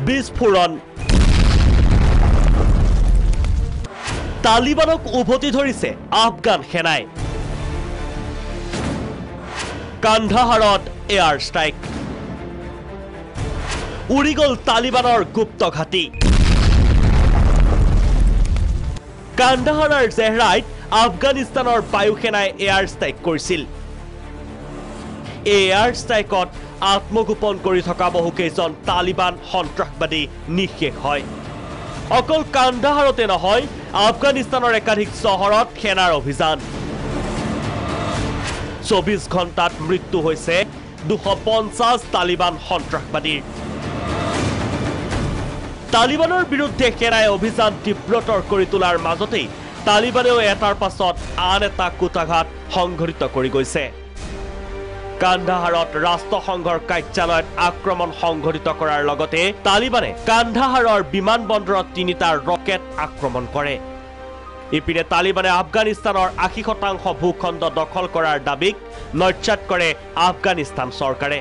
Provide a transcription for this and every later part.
বিস্ফোৰণ তালিবানক উভতি ধৰিছে আফগান সেনাই কান্দাহাৰত এয়াৰ ষ্ট্ৰাইক উৰি গ'ল তালিবানৰ গুপ্ত ঘাটি কান্দাহাৰৰ জেহৰাইত আফগানিস্তানৰ বায়ু সেনাই এয়াৰ ষ্ট্ৰাইক কৰিছিল এয়াৰ ষ্ট্ৰাইকত আত্মগোপন কৰি থকা বহুকেইজন তালিবান সন্ত্ৰাসবাদী নিঃশেষ হয় অকল কান্দাহাৰতে নহয় আফগানিস্তানৰ একাধিক চহৰত সেনাৰ অভিযান 24 ঘণ্টাত মৃত্যু হৈছে 250 তালিবান সন্ত্ৰাসবাদীৰ তালিবানৰ বিৰুদ্ধে সেনাই অভিযান তীব্ৰতৰ কৰি তোলাৰ মাজতেই তালিবানেও এটাৰ পাছত আন এটা কুটাঘাত সংঘটিত কৰি গৈছে কান্দাহাৰত ৰাষ্ট্ৰসংঘৰ কাৰ্যালয়ত আক্ৰমণ সংঘটিত কৰাৰ লগতে তালিবানে কান্দাহাৰৰ বিমানবন্দৰত 3টা ৰকেট আক্ৰমণ কৰে ইপিনে তালিবানে আফগানিস্তানৰ 80% ভূখণ্ড দখল কৰাৰ দাবীক নস্যাৎ কৰে আফগানিস্তান চৰকাৰে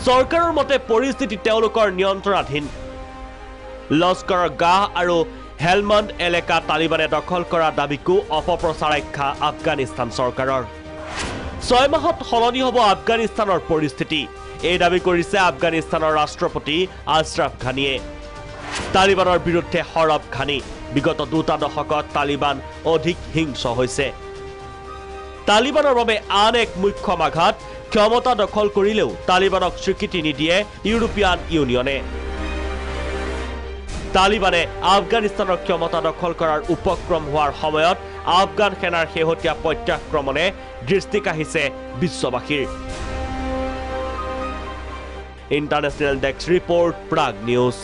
চৰকাৰৰ মতে পৰিস্থিতি তেওঁলোকৰ নিয়ন্ত্ৰণাধীন লস্কৰৰ গাহ আৰু হেলমন্দ এলেকা তালিবানে দখল কৰা দাবীকো অপপ্ৰচাৰ আখ্যা আফগানিস্তান চৰকাৰৰ 6 মাহত সলনি হ'ব আফগানিস্তানৰ পৰিস্থিতি এই দাবী কৰিছে আফগানিস্তানৰ ৰাষ্ট্ৰপতি আশৰাফ ঘানীয়ে তালিবানৰ বিৰুদ্ধে হৰব ঘানী বিগত 2 দশকত তালিবান অধিক হিংস্ৰ হৈছে তালিবানৰ বাবে আন এক মুখ্য আঘাত ক্ষমতা দখল কৰিলেও তালিবানক স্বীকৃতি নিদিয়ে ইউৰোপীয়ান ইউনিয়নে তালিবানে আফগানিস্তানৰ ক্ষমতা দখল কৰাৰ উপক্ৰম হোৱাৰ সময়ত আফগান সেনাৰ শেহতীয়া প্ৰত্যাক্ৰমণে দৃষ্টি কাঢ়িছে বিশ্ববাসীৰ international desk report Prag news